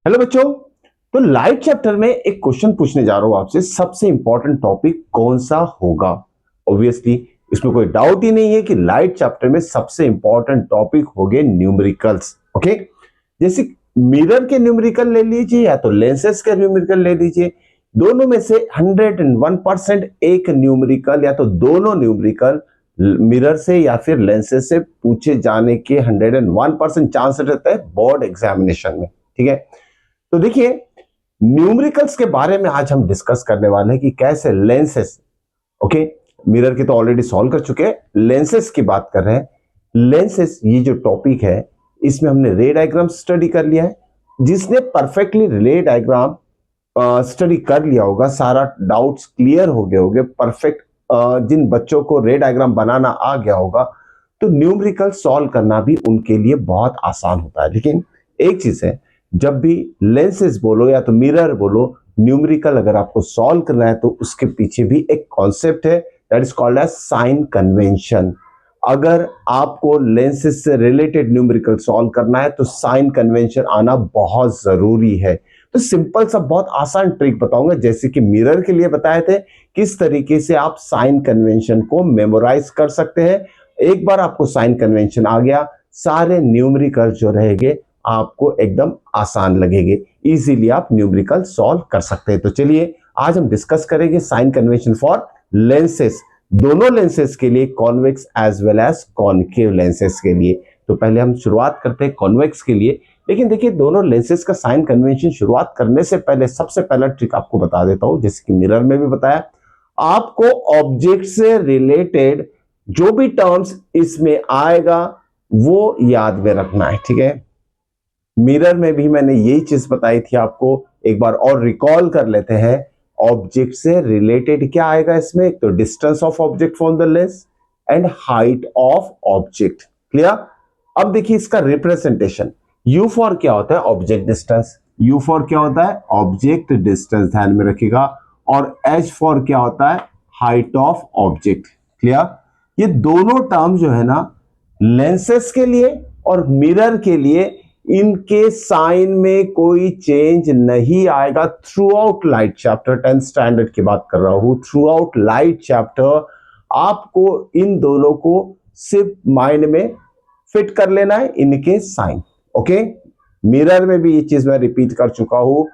Hello बच्चों। तो light chapter में एक क्वेश्चन पूछने जा रहा हूं आपसे, सबसे इंपॉर्टेंट टॉपिक कौन सा होगा। ऑब्वियसली इसमें कोई डाउट ही नहीं है कि लाइट चैप्टर में सबसे इंपॉर्टेंट टॉपिक होंगे न्यूमेरिकल्स। ओके, जैसे मिरर के न्यूमेरिकल ले लीजिए या तो लेंसेस के न्यूमेरिकल ले लीजिए, दोनों में से 101% एक न्यूमेरिकल या तो दोनों न्यूमेरिकल मिरर से या फिर लेंसेस से पूछे जाने के 101% चांस रहता है बोर्ड एग्जामिनेशन में। ठीक है, तो देखिए न्यूमेरिकल्स के बारे में आज हम डिस्कस करने वाले हैं कि कैसे लेंसेस, ओके, मिरर के तो ऑलरेडी सॉल्व कर चुके हैं, लेंसेस की बात कर रहे हैं। लेंसेस ये जो टॉपिक है इसमें हमने रे डायग्राम स्टडी कर लिया है। जिसने परफेक्टली रे डायग्राम स्टडी कर लिया होगा, सारा डाउट्स क्लियर हो गए होंगे, परफेक्ट जिन बच्चों को रे डायग्राम बनाना आ गया होगा तो न्यूमेरिकल सॉल्व करना भी उनके लिए बहुत आसान होता है। लेकिन एक चीज है, जब भी लेंसेस बोलो या तो मिरर बोलो, न्यूमेरिकल अगर आपको सॉल्व करना है तो उसके पीछे भी एक कॉन्सेप्ट है, that is called as sign convention. अगर आपको लेंसेस से रिलेटेड न्यूमेरिकल सॉल्व करना है तो साइन कन्वेंशन आना बहुत जरूरी है। तो सिंपल सा बहुत आसान ट्रिक बताऊंगा, जैसे कि मिरर के लिए बताए थे, किस तरीके से आप साइन कन्वेंशन को मेमोराइज कर सकते हैं। एक बार आपको साइन कन्वेंशन आ गया, सारे न्यूमेरिकल जो रहेंगे आपको एकदम आसान लगेंगे, इजीली आप न्यूमेरिकल सॉल्व कर सकते हैं। तो चलिए आज हम डिस्कस करेंगे साइन कन्वेंशन फॉर लेंसेस, दोनों लेंसेस के लिए, convex as well as concave lenses के लिए। तो पहले हम शुरुआत करते हैं कॉन्वेक्स के लिए। लेकिन देखिए दोनों लेंसेस का साइन कन्वेंशन शुरुआत करने से पहले सबसे पहला ट्रिक आपको बता देता हूं, जैसे कि मिरर में भी बताया, आपको ऑब्जेक्ट से रिलेटेड जो भी टर्म्स इसमें आएगा वो याद में रखना है। ठीक है, मिरर में भी मैंने यही चीज बताई थी आपको, एक बार और रिकॉल कर लेते हैं। ऑब्जेक्ट से रिलेटेड क्या आएगा इसमें, एक तो distance of object from the lens and height of object. Clear. अब देखिए इसका रिप्रेजेंटेशन, यू फॉर क्या होता है, ऑब्जेक्ट डिस्टेंस, यू फॉर क्या होता है, ऑब्जेक्ट डिस्टेंस, ध्यान में रखिएगा। और एच फॉर क्या होता है, हाइट ऑफ ऑब्जेक्ट। क्लियर। ये दोनों टर्म जो है ना, लेंसेस के लिए और मिरर के लिए, इनके साइन में कोई चेंज नहीं आएगा through out light chapter. 10th standard की बात कर रहा हूं, थ्रू आउट लाइट चैप्टर आपको इन दोनों को सिर्फ माइंड में फिट कर लेना है, इनके साइन। ओके, मिरर में भी ये चीज मैं रिपीट कर चुका हूं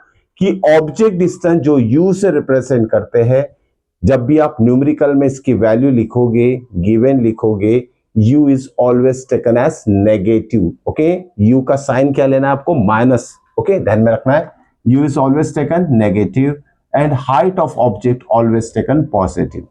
कि ऑब्जेक्ट डिस्टेंस जो यू से रिप्रेजेंट करते हैं, जब भी आप न्यूमेरिकल में इसकी वैल्यू लिखोगे, गिवन लिखोगे, u is always taken as negative. Okay, u का साइन क्या लेना है आपको, माइनस। ओके, ध्यान में रखना है, u is always taken negative and height of object always taken positive।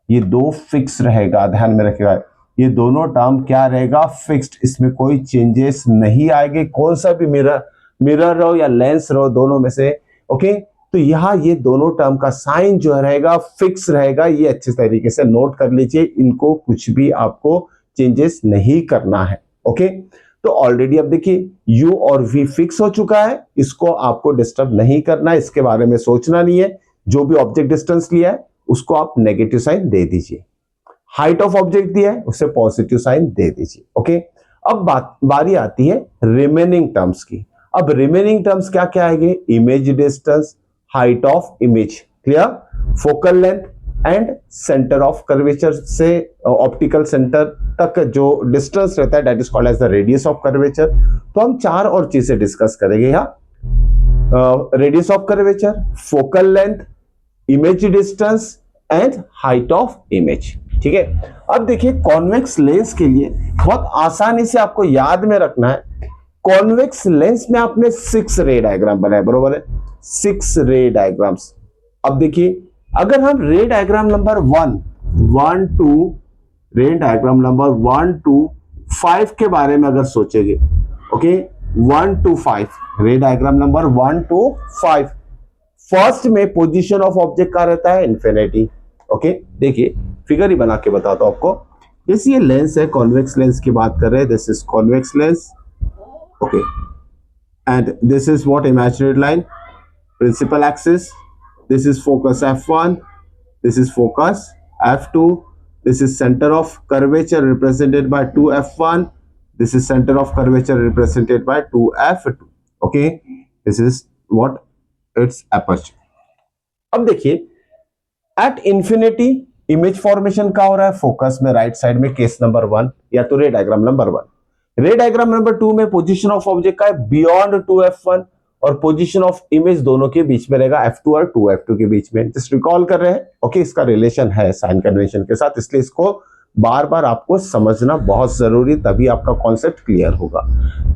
ये दो फिक्स रहेगा, ध्यान में रखिएगा, ये दोनों टर्म क्या रहेगा, फिक्स्ड, इसमें कोई चेंजेस नहीं आएंगे, कौन सा भी मिरर रहो या लेंस रहो, दोनों में से। ओके, तो यहाँ ये दोनों टर्म का साइन जो रहेगा फिक्स रहेगा, ये अच्छे तरीके से नोट कर लीजिए, इनको कुछ भी आपको चेंजेस नहीं करना है। ओके, तो ऑलरेडी अब देखिए u और v फिक्स हो चुका है, इसको आपको डिस्टर्ब नहीं करना है, इसके बारे में सोचना नहीं है। जो भी ऑब्जेक्ट डिस्टेंस लिया है उसको आप नेगेटिव साइन दे दीजिए, हाइट ऑफ ऑब्जेक्ट दिया है उसे पॉजिटिव साइन दे दीजिए। ओके, अब बारी आती है रिमेनिंग टर्म्स की। अब रिमेनिंग टर्म्स क्या क्या आएंगे, image distance, height of image, clear, focal length and centre of curvature से ऑप्टिकल सेंटर तक जो डिस्टेंस रहता है, that is called as the radius of curvature. तो हम चार और चीजें डिस्कस करेंगे यहाँ, radius of curvature, focal length, image distance and height of image. ठीक है, अब देखिए कॉन्वेक्स लेंस के लिए बहुत आसानी से आपको याद में रखना है, कॉन्वेक्स लेंस में आपने 6 रे डायग्राम बनाए, बरोबर है, 6 रे डायग्राम्स। अब देखिए अगर हम रे डायग्राम नंबर 1 2, रे डायग्राम नंबर 1 2 5 के बारे में अगर सोचेंगे, ओके, 1 2 5, रे डायग्राम नंबर 1 2 5, फर्स्ट में पोजीशन ऑफ ऑब्जेक्ट का रहता है इन्फिनिटी। ओके, देखिए फिगर ही बना के बताता हूं आपको, जैसे ये लेंस है, कॉन्वेक्स लेंस की बात कर रहे हैं, this is convex lens. Okay, and this is what, imaginary line, principal axis, this is focus f1, this is focus f2, this is center of curvature represented by 2f1, this is center of curvature represented by 2f2. okay, this is what it's aperture. अब देखिए at infinity image formation का हो रहा है focus में right side में case number 1 या तो रे डायग्राम नंबर 1। रे डायग्राम नंबर 2 में पोजीशन ऑफ ऑब्जेक्ट का है बियॉन्ड 2f1 और पोजीशन ऑफ इमेज दोनों के बीच में रहेगा f2 और 2f2 के बीच में। जस्ट रिकॉल कर रहे हैं ओके, इसका रिलेशन है साइन कन्वेंशन के साथ, इसलिए इसको बार बार आपको समझना बहुत जरूरी, तभी आपका कॉन्सेप्ट क्लियर होगा।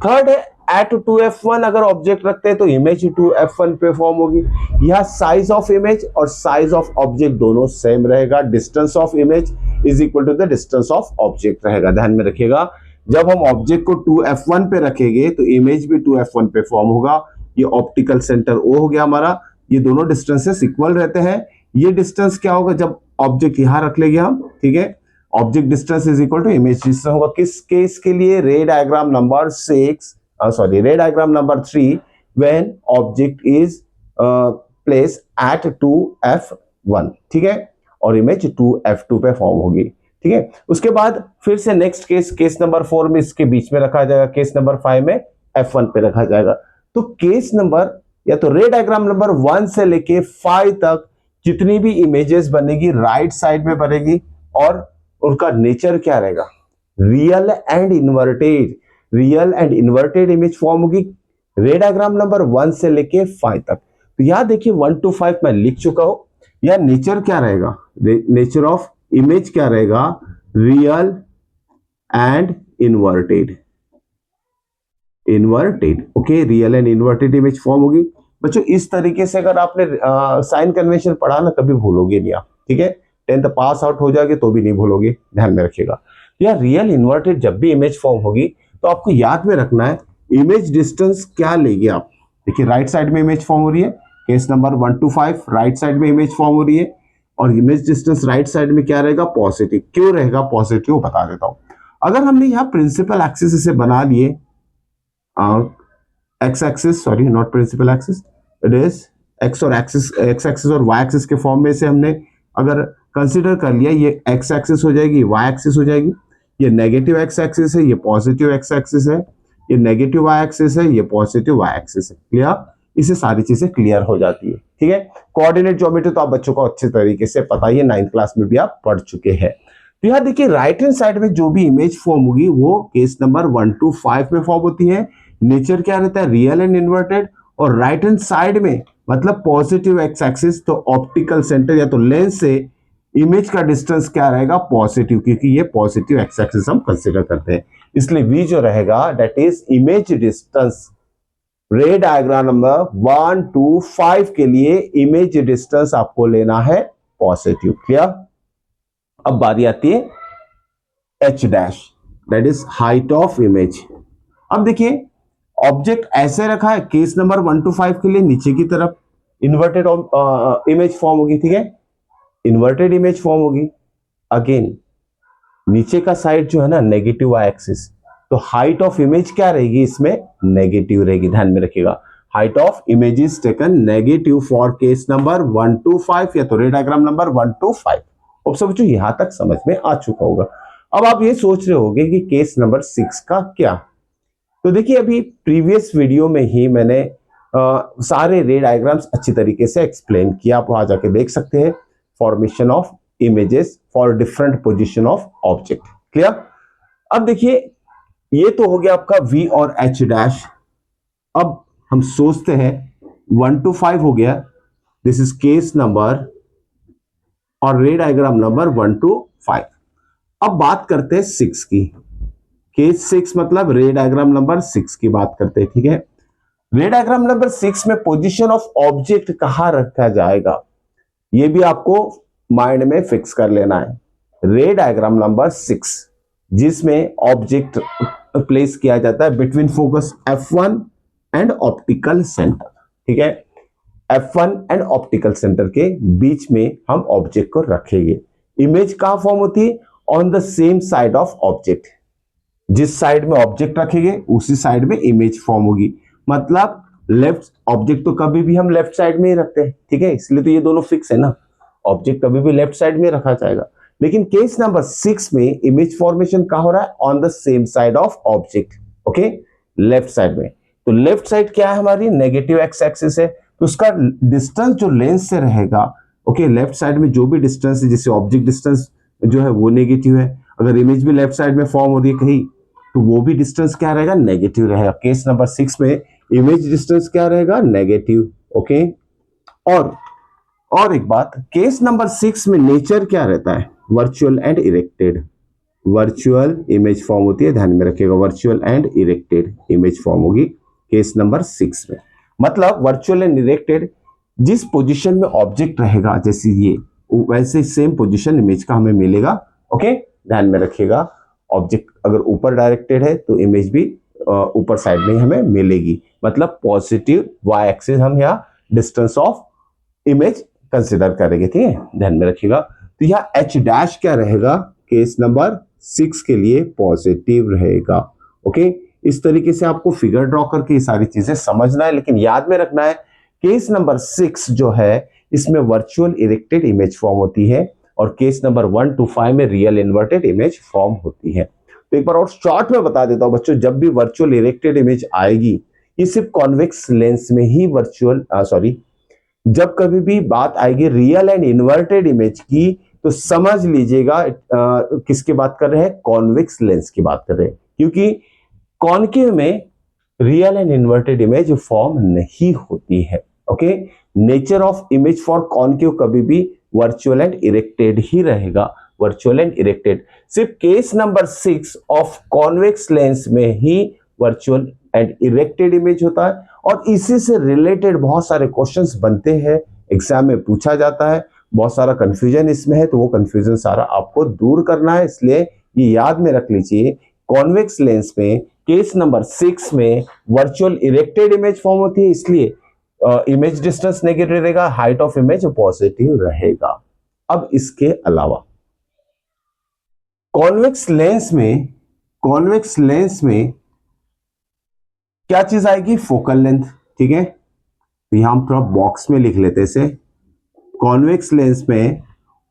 थर्ड है एट 2f1 अगर ऑब्जेक्ट रखते हैं तो इमेज 2f1 पे फॉर्म होगी। यह साइज ऑफ इमेज और साइज ऑफ ऑब्जेक्ट दोनों सेम रहेगा। Distance of image is equal to the distance of object रहेगा। ध्यान में रखिएगा, जब हम ऑब्जेक्ट को 2f1 पे रखेंगे तो इमेज भी 2f1 पे फॉर्म होगा। ये ऑप्टिकल सेंटर ओ हो गया हमारा, ये दोनों डिस्टेंसेस इक्वल रहते हैं। ये डिस्टेंस क्या होगा जब ऑब्जेक्ट यहां रख लेंगे हम, ठीक है, object distance is equal to image distance होगा। किस केस के लिए? रे डायग्राम नंबर 6 रे diagram number 3 when object is place at 2f1, ठीक है, और इमेज 2f2 पे फॉर्म होगी, ठीक है। उसके बाद फिर से नेक्स्ट केस नंबर 4 में इसके बीच में रखा जाएगा, केस नंबर 5 में f1 पे रखा जाएगा। तो केस नंबर या तो रे डायग्राम नंबर 1 से लेके 5 तक जितनी भी इमेजेस बनेगी राइट साइड में बनेगी और उनका नेचर क्या रहेगा? Real and inverted. Real and inverted image form होगी रे डायग्राम नंबर 1 से लेके 5 तक। तो यहां देखिए 1 to 5 मैं लिख चुका हूं। यह नेचर क्या रहेगा? नेचर ऑफ इमेज क्या रहेगा? Real and inverted. Inverted, okay, real and inverted image form होगी। बच्चों इस तरीके से अगर आपने साइन कन्वेंशन पढ़ा ना, कभी भूलोगे नहीं आप, ठीक है। 10th पास आउट हो जाएगी तो भी नहीं भूलोगे, ध्यान में रखिएगा। या रियल इन्वर्टेड जब भी इमेज फॉर्म होगी तो आपको याद में रखना है इमेज डिस्टेंस क्या लेंगे आप। देखिए राइट साइड में इमेज फॉर्म हो रही है, case number 1 to 5 right side में इमेज फॉर्म हो रही है और इमेज डिस्टेंस राइट साइड में क्या रहेगा? पॉजिटिव। क्यों रहेगा पॉजिटिव बता देता हूं। अगर हमने यहाँ प्रिंसिपल एक्सिस इसे बना लिए, X axis, sorry not principal axis, it is X और एक्सिस, एक्स एक्सिस और वाई एक्सिस के फॉर्म में से हमने अगर कंसीडर कर लिया, ये एक्स एक्सिस हो जाएगी, वाई एक्सिस हो जाएगी, ये नेगेटिव एक्स एक्सिस है, ये पॉजिटिव एक्स एक्सिस है, ये नेगेटिव वाई एक्सिस है, ये पॉजिटिव वाई एक्सिस है। क्लियर? इससे सारी चीजें क्लियर हो जाती है, ठीक है। कोऑर्डिनेट ज्योमेट्री तो आप बच्चों को अच्छे तरीके से पता ही है, 9th क्लास में भी आप पढ़ चुके हैं। तो यहाँ देखिए राइट हैंड साइड में जो भी इमेज फॉर्म होगी वो केस नंबर 1 to 5 में फॉर्म होती है। नेचर क्या रहता है? Real and inverted. और राइट हैंड साइड में मतलब पॉजिटिव एक्स एक्सिस, तो ऑप्टिकल सेंटर या तो लेंस से इमेज का डिस्टेंस क्या रहेगा? पॉजिटिव, क्योंकि ये पॉजिटिव एक्स एक्सिस हम कंसीडर करते हैं, इसलिए वी जो रहेगा दैट इज इमेज डिस्टेंस। रे डायग्राम नंबर 1 to 5 के लिए इमेज डिस्टेंस आपको लेना है पॉजिटिव। क्लियर? अब बारी आती है H dash, that is height of image. अब देखिए ऑब्जेक्ट ऐसे रखा है, केस नंबर 1 to 5 के लिए नीचे की तरफ इन्वर्टेड इमेज फॉर्म होगी, ठीक है, इन्वर्टेड इमेज फॉर्म होगी। अगेन नीचे का साइड जो है ना नेगेटिव वाई एक्सिस, तो हाइट ऑफ इमेज क्या रहेगी? इसमें नेगेटिव रहेगी, ध्यान में रखिएगा। Height of image is taken negative for case number 1 to 5 या तो रे डायग्राम नंबर 1 to 5। अब सब बच्चों यहां तक समझ में आ चुका होगा। अब आप ये सोच रहे होंगे कि केस नंबर 6 का क्या? तो देखिए अभी प्रीवियस वीडियो में ही मैंने सारे रे डायग्राम्स अच्छी तरीके से एक्सप्लेन किया, आप वहां जाके देख सकते हैं। Formation of images for different position of object. Clear? अब देखिए ये तो हो गया आपका V और H डैश। अब हम सोचते हैं 1 to 5 हो गया, दिस इज केस नंबर और रे डायग्राम नंबर 1 to 5। अब बात करते हैं 6 की। केस 6 मतलब रे डायग्राम नंबर 6 की बात करते हैं, ठीक है। रे डायग्राम नंबर 6 में पोजीशन ऑफ ऑब्जेक्ट कहां रखा जाएगा ये भी आपको माइंड में फिक्स कर लेना है। रे डायग्राम नंबर 6 जिसमें ऑब्जेक्ट प्लेस किया जाता है between focus F1 and optical centre, ठीक है। F1 एंड ऑप्टिकल सेंटर के बीच में हम ऑब्जेक्ट को रखेंगे। इमेज कहां फॉर्म होती है? On the same side of object. जिस साइड में ऑब्जेक्ट रखेंगे उसी साइड में इमेज फॉर्म होगी। मतलब लेफ्ट ऑब्जेक्ट तो कभी भी हम लेफ्ट साइड में ही रखते हैं, ठीक है, इसलिए तो ये दोनों फिक्स है ना, ऑब्जेक्ट कभी भी लेफ्ट साइड में रखा जाएगा। लेकिन केस नंबर 6 में इमेज फॉर्मेशन कहां हो रहा है? On the same side of object, okay, left side में। तो लेफ्ट साइड क्या है हमारी, नेगेटिव एक्स एक्सिस है, तो उसका डिस्टेंस जो लेंस से रहेगा, ओके, लेफ्ट साइड में जो भी डिस्टेंस है, जैसे ऑब्जेक्ट डिस्टेंस जो है वो नेगेटिव है, अगर इमेज भी लेफ्ट साइड में फॉर्म हो रही है कहीं, तो वो भी डिस्टेंस क्या रहेगा, नेगेटिव रहेगा। केस नंबर 6 में इमेज डिस्टेंस क्या रहेगा, नेगेटिव। ओके, और एक बात, केस नंबर 6 में नेचर क्या रहता है, virtual and erected. Virtual image form होती है, ध्यान में रखिएगा, virtual and erected image form होगी केस नंबर 6 में। मतलब वर्चुअल एंड इरेक्टेड, जिस पोजीशन में ऑब्जेक्ट रहेगा जैसे ये, वैसे सेम पोजीशन इमेज का हमें मिलेगा। ओके, ध्यान में रखिएगा, ऑब्जेक्ट अगर ऊपर डायरेक्टेड है तो इमेज भी ऊपर साइड में हमें मिलेगी। मतलब पॉजिटिव वाई एक्सिस हम यहाँ डिस्टेंस ऑफ इमेज कंसिडर करेंगे, ठीक है, ध्यान में रखिएगा। तो यहाँ एच डैश क्या रहेगा, केस नंबर 6 के लिए पॉजिटिव रहेगा। ओके, इस तरीके से आपको फिगर ड्रॉ करके ये सारी चीजें समझना है, लेकिन याद में रखना है केस नंबर 6 जो है इसमें वर्चुअल इरेक्टेड इमेज फॉर्म होती है, और केस नंबर 1 to 5 में रियल इन्वर्टेड इमेज फॉर्म होती है। तो एक बार और शॉर्ट में बता देता हूं बच्चों, जब भी वर्चुअल इरेक्टेड इमेज आएगी ये सिर्फ कॉन्वेक्स लेंस में ही जब कभी भी बात आएगी रियल एंड इन्वर्टेड इमेज की, तो समझ लीजिएगा किसकी बात कर रहे हैं, कॉन्वेक्स लेंस की बात कर रहे हैं, क्योंकि कॉनकेव में real and inverted image form नहीं होती है। Okay, nature of image for concave कभी भी वर्चुअल एंड इरेक्टेड ही रहेगा, वर्चुअल एंड इरेक्टेड। सिर्फ case number 6 of convex lens में ही वर्चुअल एंड इरेक्टेड इमेज होता है, और इसी से रिलेटेड बहुत सारे क्वेश्चंस बनते हैं, एग्जाम में पूछा जाता है, बहुत सारा कंफ्यूजन इसमें है, तो वो कंफ्यूजन सारा आपको दूर करना है, इसलिए ये याद में रख लीजिए, कॉन्वेक्स लेंस में केस नंबर 6 में वर्चुअल इरेक्टेड इमेज फॉर्म होती है, इसलिए इमेज डिस्टेंस नेगेटिव रहेगा, हाइट ऑफ इमेज पॉजिटिव रहेगा। अब इसके अलावा कॉन्वेक्स लेंस में क्या चीज आएगी, फोकल लेंथ, ठीक है, तो यहां हम थोड़ा बॉक्स में लिख लेते हैं इसे। कॉन्वेक्स लेंस में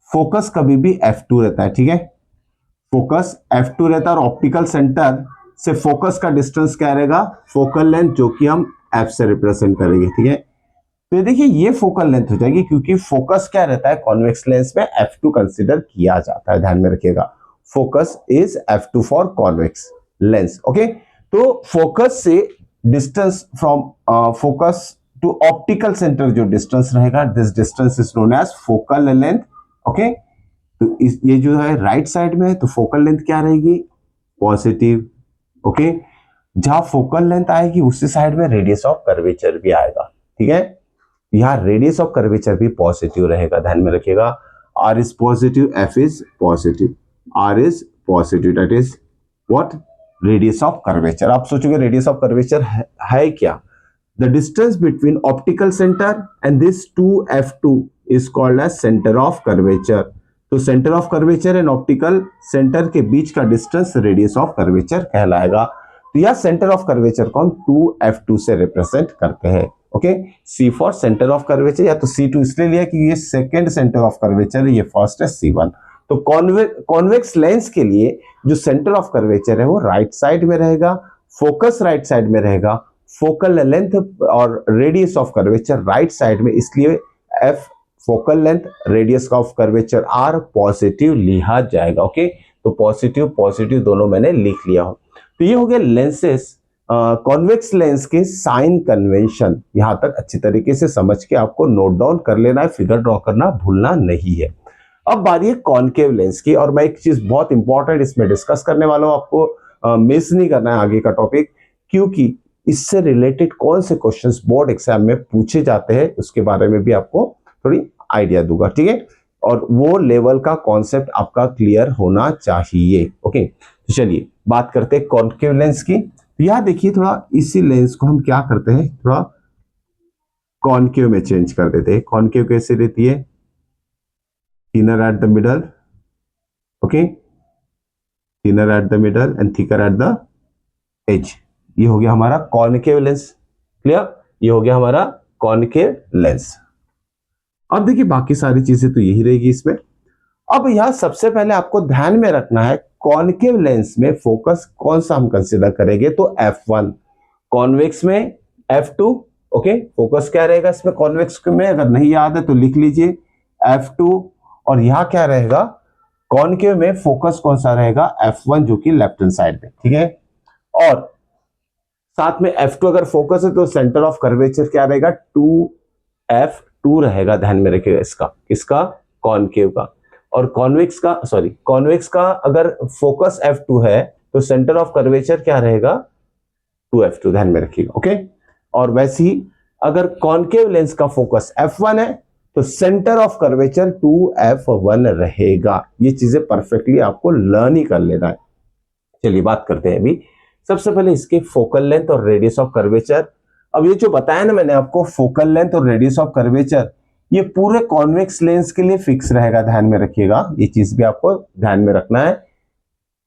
फोकस कभी भी f2 रहता है, ठीक है, फोकस f2 रहता है, और ऑप्टिकल सेंटर से फोकस का डिस्टेंस क्या रहेगा, फोकल लेंथ, जो कि हम f से रिप्रेजेंट करेंगे, ठीक है। तो देखिए ये फोकल लेंथ हो जाएगी, क्योंकि फोकस क्या रहता है कॉन्वेक्स लेंस में, f2 कंसिडर किया जाता है, ध्यान में रखिएगा, focus is f2 for convex lens. Okay, तो फोकस से distance from focus to optical centre जो डिस्टेंस रहेगा, this distance is known as focal length. Okay, तो ये जो है राइट साइड में है, तो फोकल लेंथ क्या रहेगी, पॉजिटिव। ओके, जहां फोकल लेंथ आएगी उसी साइड में रेडियस ऑफ कर्वेचर भी आएगा, ठीक है, यहां रेडियस ऑफ कर्वेचर भी पॉजिटिव रहेगा, ध्यान में रखिएगा, r is positive, f is positive, r is positive, that is what, radius of curvature. आप सोचोगे रेडियस ऑफ कर्वेचर है क्या, the distance between optical centre and this 2f2 is called as centre of curvature. तो centre of curvature and optical centre के बीच का distance radius of curvature कहलाएगा। तो यह सेंटर ऑफ कर्वेचर को हम 2f2 से रिप्रेजेंट करते हैं। Okay, C for centre of curvature, या तो C2 इसलिए लिया कि ये सेकंड सेंटर ऑफ कर्वेचर है, ये फर्स्ट है C1। तो कॉन्वेक्स लेंस के लिए जो सेंटर ऑफ कर्वेचर है वो राइट साइड में रहेगा, फोकस राइट साइड में रहेगा, फोकल लेंथ और radius of curvature right side में, इसलिए f focal length, radius of curvature r positive लिखा जाएगा। ओके, तो पॉजिटिव पॉजिटिव दोनों मैंने लिख लिया हो। तो ये हो गया लेंसेस, कॉन्वेक्स लेंस के साइन कन्वेंशन। यहां तक अच्छी तरीके से समझ के आपको नोट डाउन कर लेना है, फिगर ड्रॉ करना भूलना नहीं है। अब बारी है कॉनकेव लेंस की, और मैं एक चीज बहुत इंपॉर्टेंट इसमें डिस्कस करने वाला हूं, आपको मिस नहीं करना है आगे का टॉपिक, क्योंकि इससे रिलेटेड कौन से क्वेश्चंस बोर्ड एग्जाम में पूछे जाते हैं उसके बारे में भी आपको थोड़ी आइडिया दूंगा, ठीक है, और वो लेवल का कॉन्सेप्ट आपका क्लियर होना चाहिए। ओके, तो चलिए बात करते हैं कॉनकेव लेंस की। तो यहां देखिए, थोड़ा इसी लेंस को हम क्या करते हैं, थोड़ा कॉनकेव में चेंज कर देते हैं। कॉनकेव कैसे रहती है, thinner at the middle, okay, thinner at the middle and thicker at the edge. ये हो गया हमारा कॉनकेव लेंस, क्लियर, ये हो गया हमारा कॉनकेव लेंस। अब देखिए बाकी सारी चीजें तो यही रहेगी इसमें। अब यहां सबसे पहले आपको ध्यान में रखना है, कॉनकेव लेंस में फोकस कौन सा हम कंसीडर करेंगे, तो f1। कॉन्वेक्स में F2, ओके। फोकस क्या रहेगा इसमें कॉन्वेक्स में, अगर नहीं याद है तो लिख लीजिए F2। और यहां क्या रहेगा कॉनकेव में फोकस कौन सा रहेगा F1 जो कि लेफ्ट हैंड साइड में, ठीक है। और साथ में F2 अगर फोकस है तो सेंटर ऑफ कर्वेचर क्या रहेगा 2F2 रहेगा, ध्यान में रखिएगा इसका कॉनकेव का। और कॉन्वेक्स का अगर फोकस F2 है तो सेंटर ऑफ कर्वेचर क्या रहेगा 2F2, ध्यान में रखिएगा, ओके। और वैसे ही अगर कॉनकेव लेंस का फोकस F1 है तो सेंटर ऑफ कर्वेचर 2F1 रहेगा। ये चीजें परफेक्टली आपको लर्न ही कर लेना है। चलिए बात करते हैं अभी सबसे पहले इसके फोकल लेंथ और रेडियस ऑफ कर्वेचर। अब ये जो बताया ना मैंने आपको फोकल लेंथ और रेडियस ऑफ कर्वेचर, ये पूरे कॉन्वेक्स लेंस के लिए फिक्स रहेगा, ध्यान में रखिएगा, ये चीज भी आपको ध्यान में रखना है।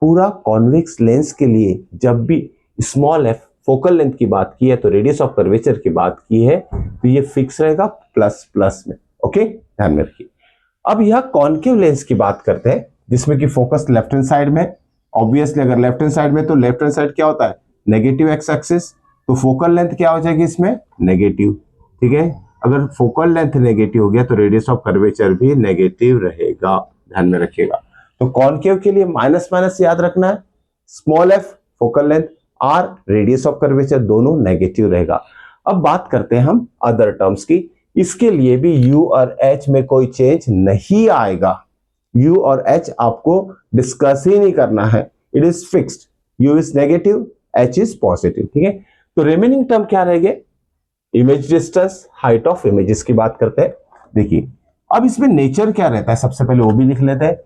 पूरा कॉन्वेक्स लेंस के लिए जब भी स्मॉल एफ फोकल लेंथ की बात की है तो रेडियस ऑफ कर्वेचर की बात की है तो ये फिक्स रहेगा प्लस प्लस में, ओके, ध्यान में रखिए। अब यह कॉनकेव लेंस की बात करते हैं जिसमें कि फोकस लेफ्ट हैंड साइड में। ऑब्वियसली अगर लेफ्ट हैंड साइड में तो लेफ्ट हैंड साइड क्या होता है नेगेटिव एक्स एक्सिस, तो फोकल लेंथ क्या हो जाएगी इसमें नेगेटिव, ठीक है। अगर फोकल लेंथ नेगेटिव हो गया तो रेडियस ऑफ कर्वेचर भी नेगेटिव रहेगा, ध्यान में रखिएगा। तो कॉनकेव के लिए माइनस माइनस याद रखना है, small F focal length, R radius of curvature, दोनों नेगेटिव रहेगा। अब बात करते हैं हम अदर टर्म्स की। इसके लिए भी यू और एच में कोई चेंज नहीं आएगा। यू और एच आपको डिस्कस ही नहीं करना है, it is fixed. You is negative, H is positive, ठीक है। तो रिमेनिंग टर्म क्या रहेंगे image distance, height of images की बात करते हैं। देखिए अब इसमें नेचर क्या रहता है सबसे पहले वो भी लिख लेते हैं।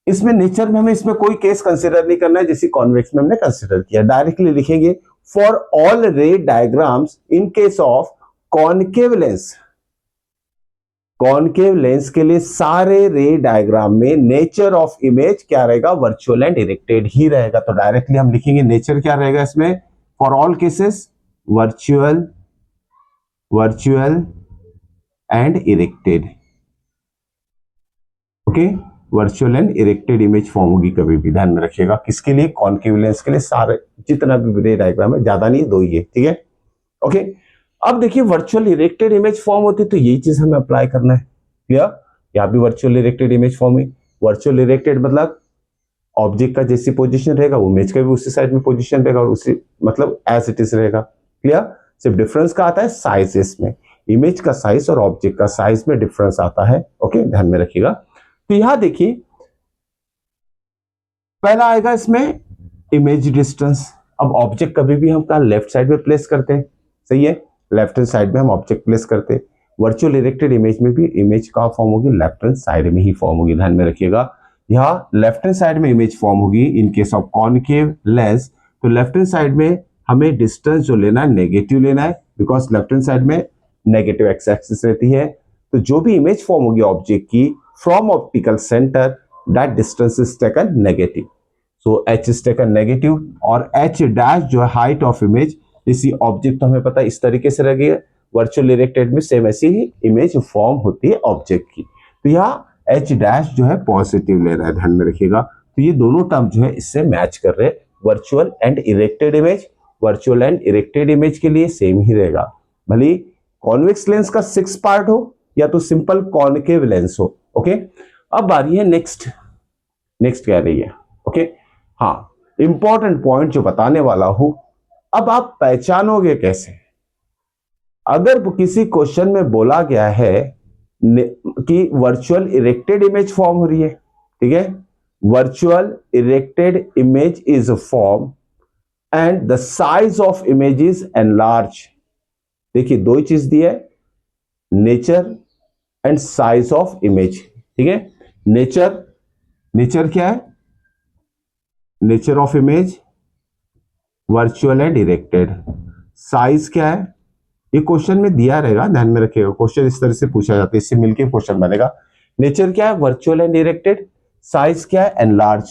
इसमें नेचर में हमें इसमें कोई केस कंसीडर नहीं करना है जैसे कॉन्वेक्स में हमने कंसीडर किया, डायरेक्टली लिखेंगे फॉर ऑल रे diagrams in case of concave lens. Concave lens के लिए सारे रे डायग्राम में नेचर ऑफ इमेज क्या रहेगा वर्चुअल एंड इरेक्टेड ही रहेगा। तो डायरेक्टली हम लिखेंगे नेचर क्या रहेगा इसमें for all cases virtual and erected, okay. Virtual and erected image form होगी कभी भी, ध्यान में रखिएगा। किसके लिए कॉनकेव लेंस के लिए, सारे जितना भी रे डायग्राम है, ज्यादा नहीं, दो ही है, ठीक है, ओके। अब देखिए वर्चुअल इरेक्टेड इमेज फॉर्म होती है तो यही चीज हमें अप्लाई करना है, क्लियर। यहाँ भी वर्चुअल इरेक्टेड इमेज फॉर्म हुई। वर्चुअल इरेक्टेड मतलब ऑब्जेक्ट का जैसी पोजीशन रहेगा वो इमेज का भी उसी साइड में पोजीशन रहेगा और उसी मतलब एज इट इज रहेगा, क्लियर। सिर्फ डिफरेंस का आता है साइजेस में, इमेज का साइज और ऑब्जेक्ट का साइज में डिफरेंस आता है, ओके, ध्यान में रखिएगा। तो यहां देखिए पहला आएगा इसमें इमेज डिस्टेंस। अब ऑब्जेक्ट कभी भी हम कहा लेफ्ट साइड में प्लेस करते हैं, सही है, लेफ्ट हैंड साइड में हम ऑब्जेक्ट प्लेस करते हैं। वर्चुअल इरेक्टेड इमेज में भी इमेज का फॉर्म होगी लेफ्ट हैंड साइड में ही फॉर्म होगी, ध्यान में रखिएगा। यहाँ लेफ्ट हैंड साइड में इमेज फॉर्म होगी in case of concave lens. तो लेफ्ट हैंड साइड में हमें डिस्टेंस जो लेना है नेगेटिव लेना है, बिकॉज लेफ्ट हैंड साइड में नेगेटिव एक्स एक्सिस रहती है। तो जो भी इमेज फॉर्म होगी ऑब्जेक्ट की from optical centre that distance is taken negative, so H is taken negative. और एच डैश जो है हाइट ऑफ इमेज, इसी ऑब्जेक्ट तो हमें पता है इस तरीके से रहेगी, वर्चुअल इरेक्टेड में सेम ऐसी ही इमेज फॉर्म होती है ऑब्जेक्ट की। तो यहाँ एच डैश जो है पॉजिटिव ले रहा है, ध्यान में रखिएगा। तो ये दोनों टर्म जो है इससे मैच कर रहे हैं। Virtual and erected image, virtual and erected image के लिए सेम ही रहेगा, भले कॉन्वेक्स लेंस का 6 पार्ट हो या तो सिंपल कॉनकेव लेंस हो, ओके। अब बारी है नेक्स्ट क्या रही है, ओके। हाँ, इंपॉर्टेंट पॉइंट जो बताने वाला हूं, अब आप पहचानोगे कैसे। अगर किसी क्वेश्चन में बोला गया है कि वर्चुअल इरेक्टेड इमेज फॉर्म हो रही है, ठीक है, virtual erected image is form and the size of image is enlarge. देखिए दो ही चीज दी है, nature and size of image, ठीक है। नेचर क्या है, nature of image virtual and erected. Size क्या है, ये क्वेश्चन में दिया रहेगा, ध्यान में रखिएगा, क्वेश्चन इस तरह से पूछा जाता है, इससे मिलकर क्वेश्चन बनेगा। नेचर क्या है वर्चुअल एंड इरेक्टेड, साइज क्या है एनलार्ज।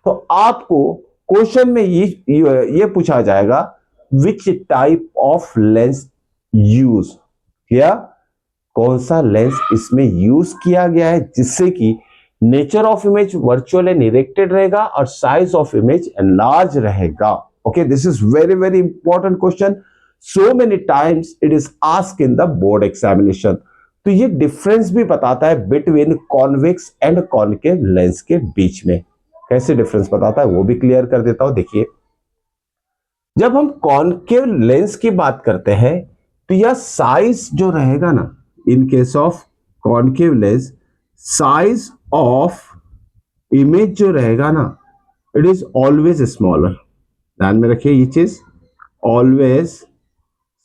तो आपको क्वेश्चन में ये पूछा जाएगा which type of lens use किया, कौन सा लेंस इसमें यूज किया गया है जिससे कि nature of image virtual and erected रहेगा और साइज ऑफ इमेज एनलार्ज रहेगा, Okay, this is very very important question. So many times it is asked in the board examination. तो ये डिफरेंस भी बताता है between convex and concave lens के बीच में। कैसे डिफरेंस बताता है वो भी क्लियर कर देता हूं। देखिए, जब हम कॉनकेव लेंस की बात करते हैं तो यह साइज जो रहेगा ना, in case of concave lens, size of image जो रहेगा ना, इट इज ऑलवेज स्मॉलर। ध्यान में रखिए ये चीज, always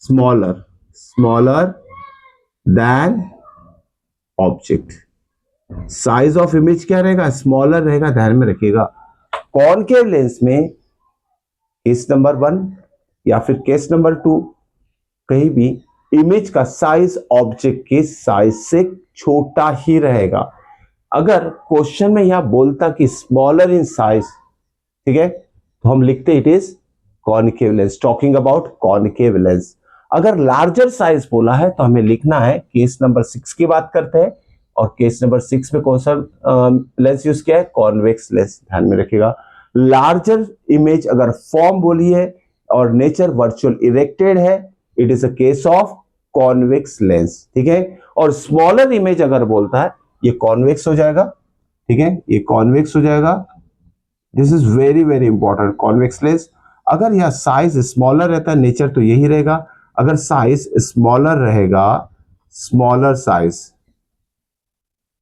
smaller than object. Size of image क्या रहेगा? स्मॉलर रहेगा। ध्यान में रखिएगा, कॉनकेव लेंस में केस नंबर 1 या फिर केस नंबर 2, कहीं भी इमेज का साइज ऑब्जेक्ट के साइज से छोटा ही रहेगा। अगर क्वेश्चन में यहां बोलता कि स्मॉलर इन साइज, ठीक है, तो हम लिखते it is concave lens, talking about concave lens. अगर लार्जर साइज बोला है तो हमें लिखना है केस नंबर 6 की बात करते हैं, और केस नंबर 6 में कौन सा लेंस यूज किया है? Convex lens. ध्यान में रखिएगा, लार्जर इमेज अगर फॉर्म बोली है और नेचर वर्चुअल इरेक्टेड है, it is a case of convex lens, ठीक है। और स्मॉलर इमेज अगर बोलता है, ये कॉन्वेक्स हो जाएगा, ठीक है, ये कॉन्वेक्स हो जाएगा। This is very very important, convex lens. अगर यह साइज स्मॉलर रहता है, नेचर तो यही रहेगा। अगर साइज स्मॉलर रहेगा, स्मॉलर साइज,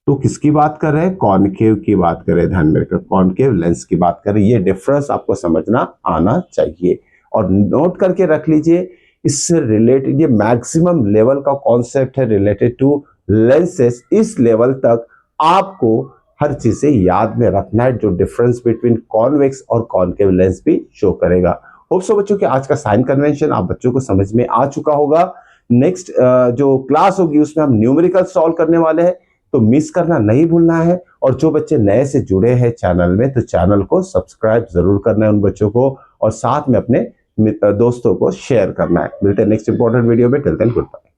तो किसकी बात कर रहे हैं? कॉनकेव की बात कर रहे हैं। ध्यान में रखिए, कॉनकेव लेंस की बात कर रहे हैं। ये डिफरेंस आपको समझना आना चाहिए और नोट करके रख लीजिए। इससे रिलेटेड ये मैक्सिमम लेवल का कॉन्सेप्ट है रिलेटेड टू लेंसेस। इस लेवल तक आपको हर चीज से याद में रखना है, जो डिफरेंस बिटवीन कॉन्वेक्स और कॉनकेव लेंस भी शो करेगा। होप सो बच्चों कि आज का साइन कन्वेंशन आप बच्चों को समझ में आ चुका होगा। नेक्स्ट जो क्लास होगी उसमें हम न्यूमेरिकल सॉल्व करने वाले हैं, तो मिस करना नहीं भूलना है। और जो बच्चे नए से जुड़े हैं चैनल में, तो चैनल को सब्सक्राइब जरूर करना है उन बच्चों को, और साथ में अपने दोस्तों को शेयर करना है। मिलते हैं नेक्स्ट इंपॉर्टेंट वीडियो में। Till then good bye.